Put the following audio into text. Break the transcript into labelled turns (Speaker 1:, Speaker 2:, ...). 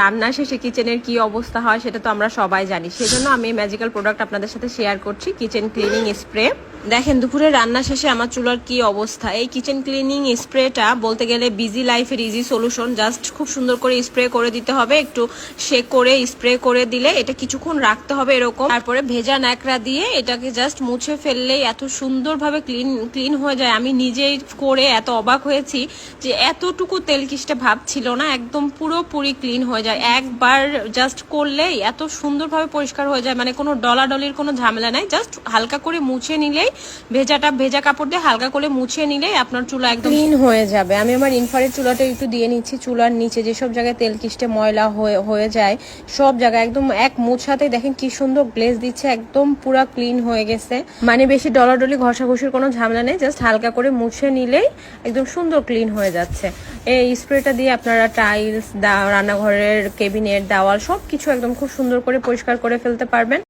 Speaker 1: রান্না শেষে কিচেনের কি অবস্থা হয় সেটা তো আমরা সবাই জানি, সেজন্য আমি ম্যাজিক্যাল প্রোডাক্ট আপনাদের সাথে শেয়ার করছি, কিচেন ক্লিনিং স্প্রে। দেখেন দুপুরে রান্না শেষে আমার চুলার কি অবস্থা। এই কিচেন ক্লিনিং স্প্রেটা বলতে গেলে বিজি লাইফের ইজি সলিউশন। জাস্ট খুব সুন্দর করে স্প্রে করে দিতে হবে, একটু শেক করে স্প্রে করে দিলে এটা কিছুক্ষণ রাখতে হবে এরকম। তারপরে ভেজা ন্যাকড়া দিয়ে এটাকে জাস্ট মুছে ফেললেই এত সুন্দরভাবে ক্লিন হয়ে যায়। আমি নিজেই করে এত অবাক হয়েছি যে এতটুকু তেল কিসটা ভাব ছিল না, একদম পুরোপুরি ক্লিন হয়ে যায়। একবার জাস্ট করলেই এত সুন্দরভাবে পরিষ্কার হয়ে যায়, মানে কোনো ডলাডলির কোনো ঝামেলা নাই। জাস্ট হালকা করে মুছে নিলেই, ভেজা কাপড় দিয়ে হালকা করে মুছে নিলেই আপনার চুলা একদম ক্লিন হয়ে যাবে। আমি আমার ইনফ্রারেড চুলাটা একটু দিয়ে নিচ্ছি। চুলার নিচে যেসব জায়গায় তেল কিসটে ময়লা হয়ে যায় সব জায়গায় একদম এক মুছাতে দেখেন কি সুন্দর গ্লেজ দিচ্ছে, একদম পুরা ক্লিন হয়ে গেছে। মানে বেশি ডলাডলি ঘষাঘষির কোনো ঝামেলা নেই, জাস্ট হালকা করে মুছে নিলেই একদম সুন্দর ক্লিন হয়ে যাচ্ছে। এই স্প্রেটা দিয়ে আপনারা টাইলস, রান্নাঘরের কেবিনেট, দেওয়াল সবকিছু একদম খুব সুন্দর করে পরিষ্কার করে ফেলতে পারবেন।